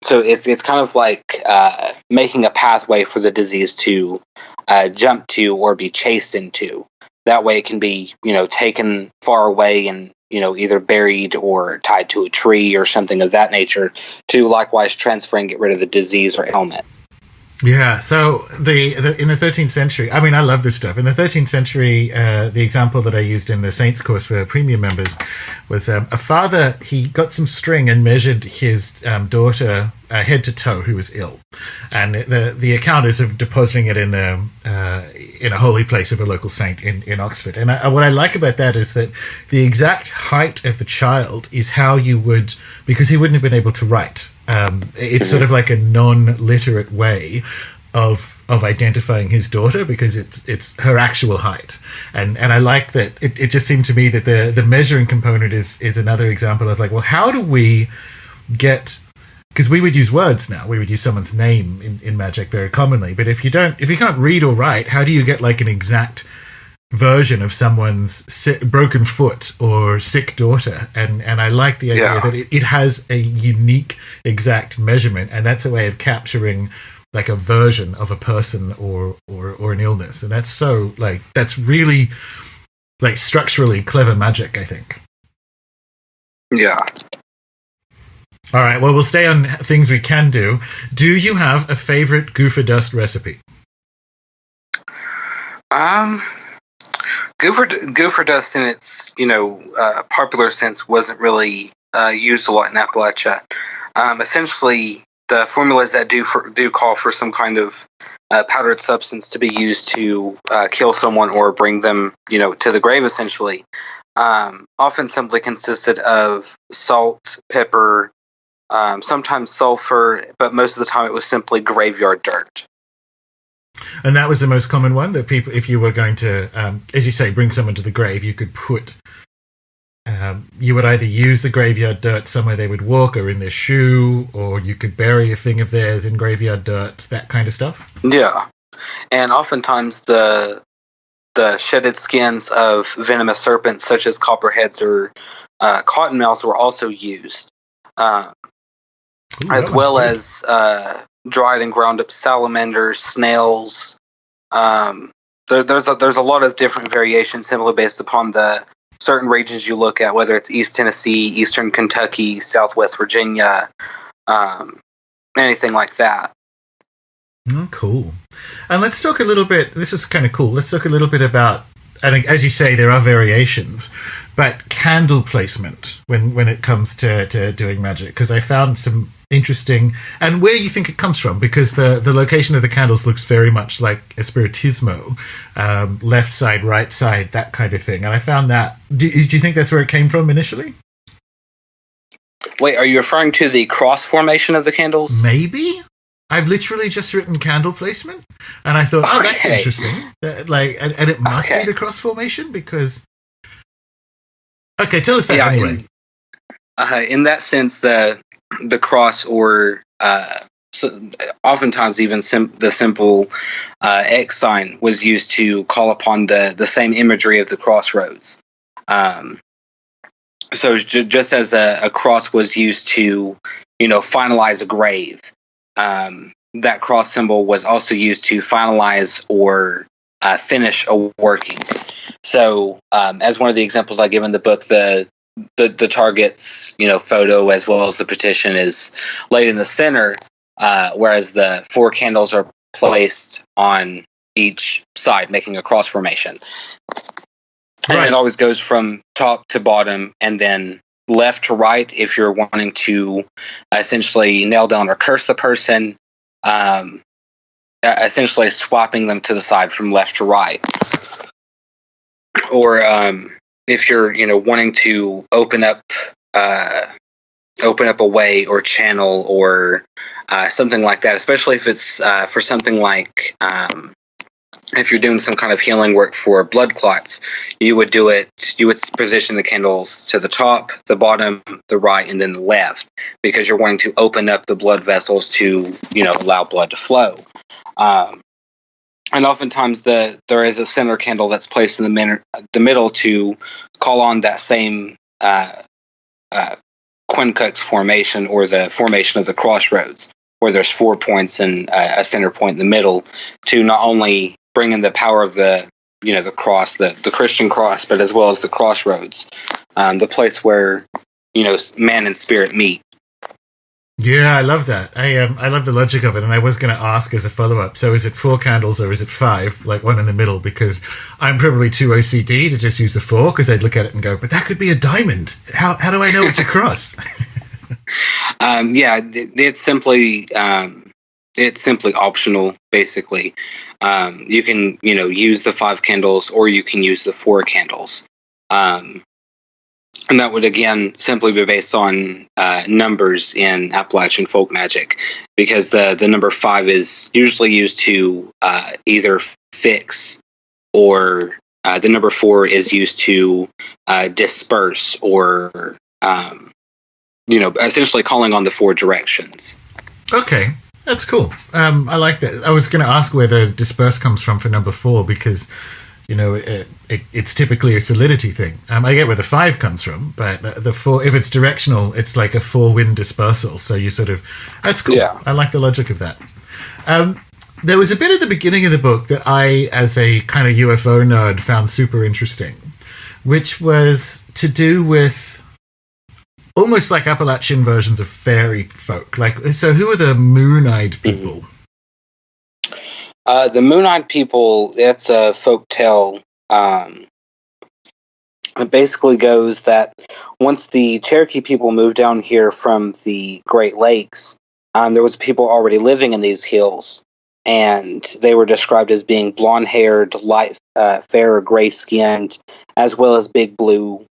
So it's kind of like making a pathway for the disease to jump to or be chased into. That way, it can be taken far away and either buried or tied to a tree or something of that nature, to likewise transfer and get rid of the disease or ailment. Yeah, so in the 13th century, I mean, I love this stuff. In the 13th century, the example that I used in the Saints course for premium members was a father. He got some string and measured his daughter head to toe, who was ill, and the account is of depositing it in a holy place of a local saint in Oxford. And what I like about that is that the exact height of the child is how you would, because he wouldn't have been able to write. It's sort of like a non-literate way of identifying his daughter, because it's her actual height, and I like that. It just seemed to me that the measuring component is another example of like, well, how do we get, because we would use words now, we would use someone's name in magic very commonly, but if you can't read or write, how do you get like an exact version of someone's broken foot or sick daughter? And I like the idea that it has a unique exact measurement, and that's a way of capturing like a version of a person or an illness. And that's really like structurally clever magic, I think. Yeah. All right, well, we'll stay on things we can do. Do you have a favorite Goofer dust recipe? Goofer dust in its popular sense wasn't really used a lot in Appalachia. Essentially, the formulas that do call for some kind of powdered substance to be used to kill someone or bring them to the grave, essentially, often simply consisted of salt, pepper, sometimes sulfur, but most of the time it was simply graveyard dirt. And that was the most common one, that people, if you were going to, as you say, bring someone to the grave, you could put, you would either use the graveyard dirt somewhere they would walk or in their shoe, or you could bury a thing of theirs in graveyard dirt, that kind of stuff. Yeah. And oftentimes the the shedded skins of venomous serpents, such as copperheads or cottonmouths, were also used, as well as dried and ground up salamanders, snails. There's a lot of different variations simply based upon the certain regions you look at, whether it's East Tennessee, Eastern Kentucky, Southwest Virginia, anything like that. Oh, cool. And let's talk a little bit, this is kind of cool, let's talk a little bit about, and as you say, there are variations, but candle placement when it comes to doing magic, because I found some interesting, and where you think it comes from, because the location of the candles looks very much like Espiritismo, left side, right side, that kind of thing, and I found that, do you think that's where it came from initially? Wait, are you referring to the cross formation of the candles? Maybe? I've literally just written candle placement, and I thought, oh, that's interesting. And it must be the cross formation, because... Okay, tell us that anyway. In that sense, the cross, or oftentimes even the simple X sign, was used to call upon the same imagery of the crossroads. So just as a cross was used to, finalize a grave, that cross symbol was also used to finalize or finish a working. So, as one of the examples I give in the book, the target's photo as well as the petition is laid in the center, whereas the 4 candles are placed on each side, making a cross formation. And it always goes from top to bottom, and then left to right if you're wanting to essentially nail down or curse the person, essentially swapping them to the side from left to right. Or if you're wanting to open up a way or channel or something like that, especially if it's for something like if you're doing some kind of healing work for blood clots, you would position the candles to the top, the bottom, the right, and then the left, because you're wanting to open up the blood vessels to, allow blood to flow. And oftentimes there is a center candle that's placed in the middle to call on that same quincux formation, or the formation of the crossroads, where there's 4 points and a center point in the middle, to not only bring in the power of the cross, the Christian cross, but as well as the crossroads, the place where man and spirit meet. Yeah, I love that. I love the logic of it, and I was going to ask as a follow-up, so is it 4 candles or is it 5, like one in the middle? Because I'm probably too OCD to just use the 4, because I'd look at it and go, but that could be a diamond. How do I know it's a cross? It's simply optional, basically. You can, use the 5 candles, or you can use the 4 candles. And that would, again, simply be based on numbers in Appalachian folk magic, because the number 5 is usually used to either fix, or the number 4 is used to disperse, or, essentially calling on the 4 directions. Okay. That's cool. I like that. I was going to ask where the disperse comes from for number 4, because, it's typically a solidity thing. I get where the 5 comes from, but the 4, if it's directional, it's like a 4-wind dispersal. So you sort of, that's cool. Yeah. I like the logic of that. There was a bit at the beginning of the book that I, as a kind of UFO nerd, found super interesting, which was to do with almost like Appalachian versions of fairy folk. So who are the moon-eyed people? The moon-eyed people, it's a folk tale. It basically goes that once the Cherokee people moved down here from the Great Lakes, there was people already living in these hills, and they were described as being blonde-haired, light, fair or gray-skinned, as well as big blue,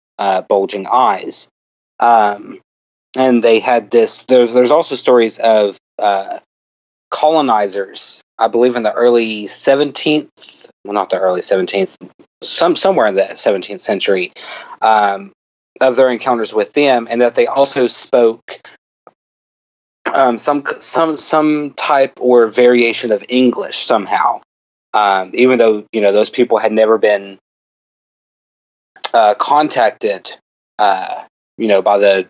bulging eyes. And they had this. There's also stories of colonizers, I believe, in the early 17th. Well, not the early 17th. Somewhere in the 17th century, of their encounters with them, and that they also spoke some type or variation of English somehow. even though those people had never been contacted, by the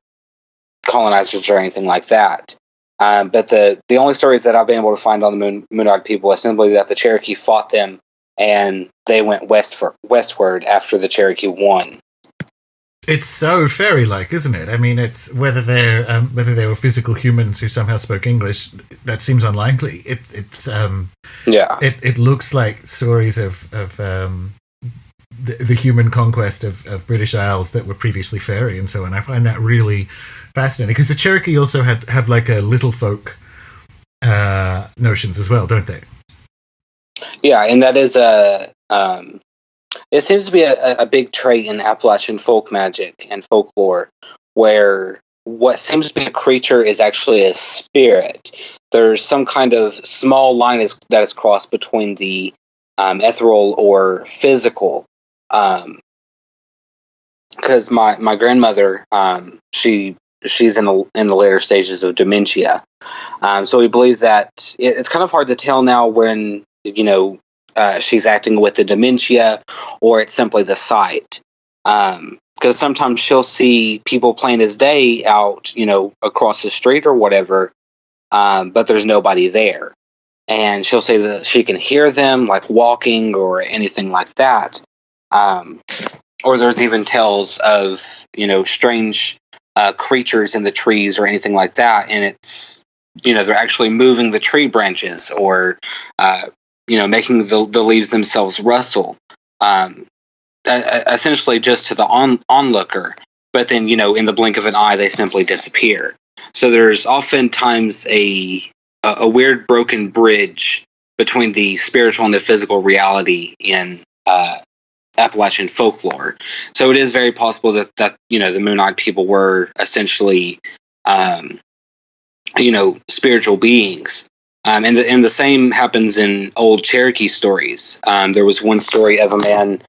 colonizers or anything like that. But the only stories that I've been able to find on the Moon-Eyed people is simply that the Cherokee fought them and they went westward after the Cherokee won. It's so fairy-like, isn't it? I mean, it's whether they were physical humans who somehow spoke English, that seems unlikely. It looks like stories of the human conquest of British Isles that were previously fairy and so on. I find that really fascinating because the Cherokee also have like a little folk notions as well, don't they? Yeah, and that is it seems to be a big trait in Appalachian folk magic and folklore, where what seems to be a creature is actually a spirit. There's some kind of small line that is crossed between the ethereal or physical. Because my grandmother, she's in the later stages of dementia, so we believe that it's kind of hard to tell now when she's acting with the dementia or it's simply the sight. Because sometimes she'll see people plain as day out, across the street or whatever, but there's nobody there, and she'll say that she can hear them like walking or anything like that. Or there's even tales of, strange creatures in the trees or anything like that. And it's, they're actually moving the tree branches or, making the leaves themselves rustle, essentially just to the onlooker. But then, in the blink of an eye, they simply disappear. So there's oftentimes a weird broken bridge between the spiritual and the physical reality in Appalachian folklore. So it is very possible that the Moon-Eyed people were essentially spiritual beings. And the same happens in old Cherokee stories. There was one story of a man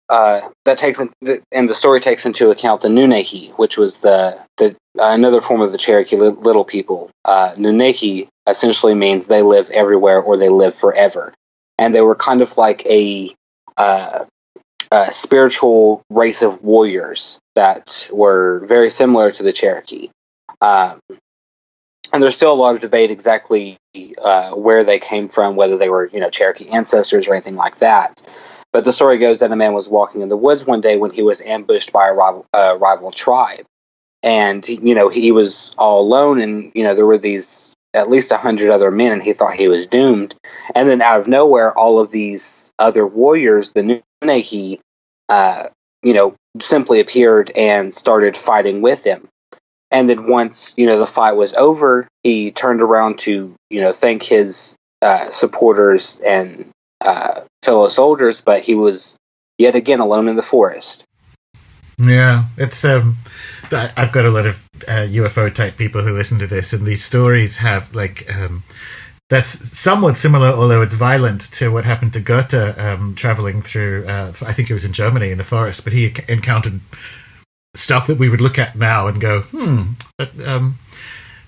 the story takes into account the Nunehi, which was the another form of the Cherokee little people. Nunehi essentially means they live everywhere or they live forever, and they were kind of like a spiritual race of warriors that were very similar to the Cherokee. And there's still a lot of debate exactly where they came from, whether they were, Cherokee ancestors or anything like that. But the story goes that a man was walking in the woods one day when he was ambushed by a rival tribe. And, he was all alone, and, there were these at least 100 other men, and he thought he was doomed. And then out of nowhere, all of these other warriors, the Nunehi, simply appeared and started fighting with him. And then once, the fight was over, he turned around to, thank his supporters and fellow soldiers, but he was yet again alone in the forest. Yeah, it's I've got a lot of UFO type people who listen to this, and these stories have that's somewhat similar, although it's violent, to what happened to Goethe traveling through. I think it was in Germany in the forest, but he encountered stuff that we would look at now and go,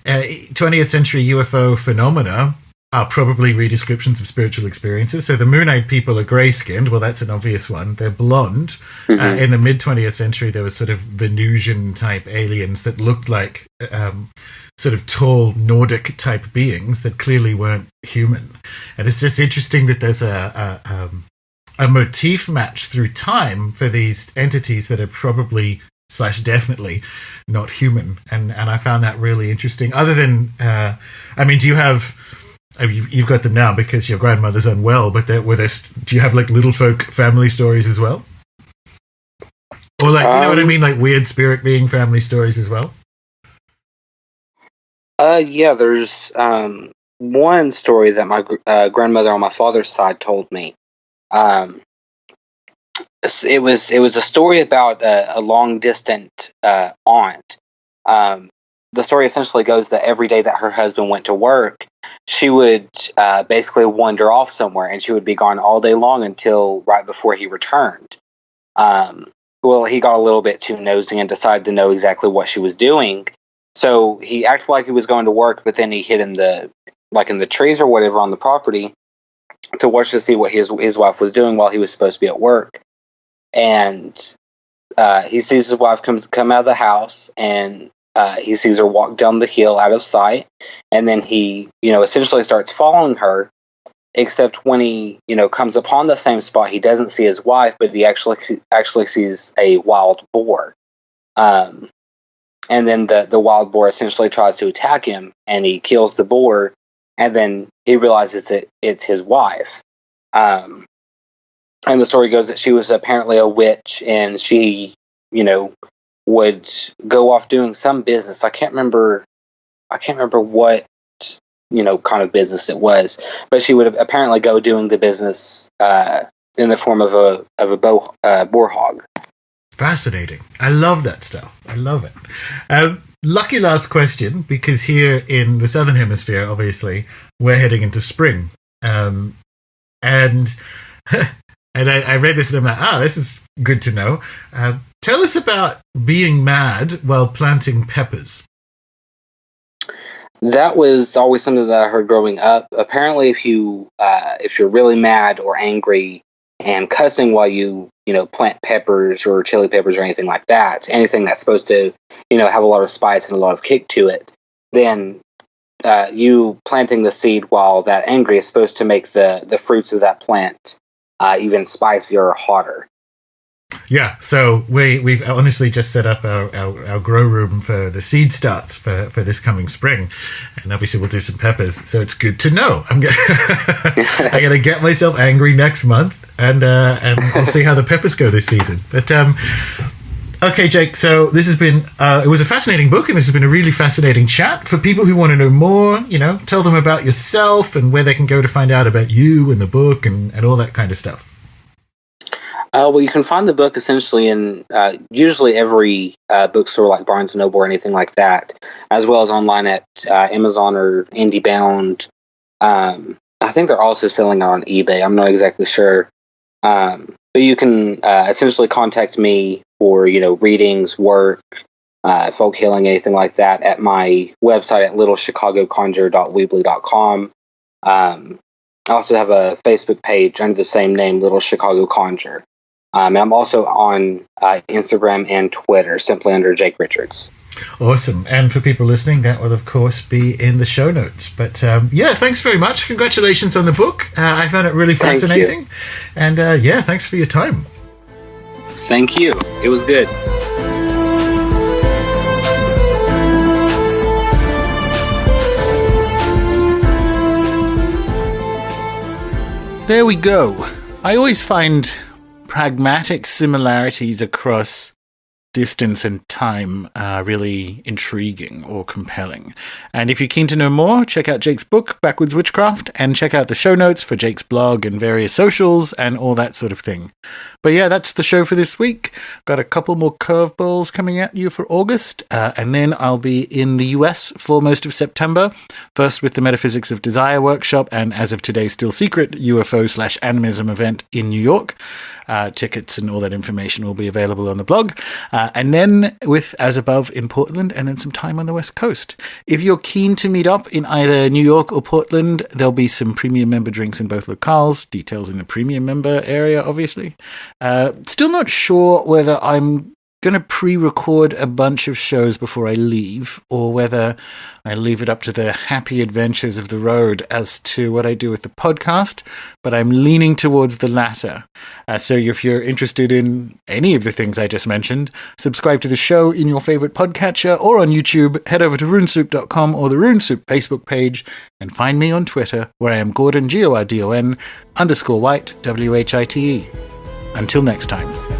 20th century UFO phenomena are probably re-descriptions of spiritual experiences. So the Moon-Eyed people are grey-skinned. Well, that's an obvious one. They're blonde. Mm-hmm. In the mid-20th century, there was sort of Venusian-type aliens that looked like sort of tall Nordic-type beings that clearly weren't human. And it's just interesting that there's a motif match through time for these entities that are probably / definitely not human, and I found that really interesting. Other than, do you have? You've got them now because your grandmother's unwell, but do you have like little folk family stories as well, or like you know what I mean, like weird spirit being family stories as well? Yeah, there's one story that my grandmother on my father's side told me. It was a story about a long distant aunt. The story essentially goes that every day that her husband went to work, she would basically wander off somewhere, and she would be gone all day long until right before he returned. Well, he got a little bit too nosy and decided to know exactly what she was doing. So he acted like he was going to work, but then he hid in the trees or whatever on the property. to watch to see what his wife was doing while he was supposed to be at work. And he sees his wife come out of the house, and he sees her walk down the hill out of sight. And then he, essentially starts following her, except when he, comes upon the same spot, he doesn't see his wife, but he actually sees a wild boar. And then the wild boar essentially tries to attack him, and he kills the boar, and then he realizes that it's his wife. And the story goes that she was apparently a witch, and she, would go off doing some business. I can't remember what, kind of business it was, but she would apparently go doing the business in the form of a boar hog. Fascinating. I love that stuff. I love it. Lucky last question, because here in the Southern Hemisphere, obviously, we're heading into spring. And I read this and I'm like, this is good to know. Tell us about being mad while planting peppers. That was always something that I heard growing up. Apparently, if you're really mad or angry and cussing while you plant peppers or chili peppers or anything like that, anything that's supposed to have a lot of spice and a lot of kick to it, then you planting the seed while that angry is supposed to make the fruits of that plant even spicier or hotter. Yeah, so we've honestly just set up our grow room for the seed starts for this coming spring, and obviously we'll do some peppers. So it's good to know. I'm gonna get myself angry next month, and we'll see how the peppers go this season. But okay, Jake. So this has been it was a fascinating book, and this has been a really fascinating chat. For people who want to know more, tell them about yourself and where they can go to find out about you and the book and all that kind of stuff. Well, you can find the book essentially in usually every bookstore like Barnes & Noble or anything like that, as well as online at Amazon or IndieBound. I think they're also selling it on eBay. I'm not exactly sure. But you can essentially contact me for, readings, work, folk healing, anything like that at my website at littlechicagoconjure.weebly.com. I also have a Facebook page under the same name, Little Chicago Conjure. And I'm also on Instagram and Twitter, simply under Jake Richards. Awesome. And for people listening, that will, of course, be in the show notes. But, thanks very much. Congratulations on the book. I found it really fascinating. And, thanks for your time. Thank you. It was good. There we go. I always find pragmatic similarities across distance and time really intriguing or compelling. And if you're keen to know more, check out Jake's book, Backwoods Witchcraft, and check out the show notes for Jake's blog and various socials and all that sort of thing. But yeah, that's the show for this week. Got a couple more curveballs coming at you for August, and then I'll be in the US for most of September, first with the Metaphysics of Desire workshop, and as of today, still secret UFO/animism event in New York. Tickets and all that information will be available on the blog. And then with As Above in Portland, and then some time on the West Coast. If you're keen to meet up in either New York or Portland, there'll be some premium member drinks in both locales. Details in the premium member area, obviously. Still not sure whether I'm going to pre-record a bunch of shows before I leave, or whether I leave it up to the happy adventures of the road as to what I do with the podcast, but I'm leaning towards the latter. So if you're interested in any of the things I just mentioned, subscribe to the show in your favorite podcatcher or on YouTube, head over to runesoup.com or the RuneSoup Facebook page, and find me on Twitter, where I am Gordon, Gordon_White, WHITE. Until next time.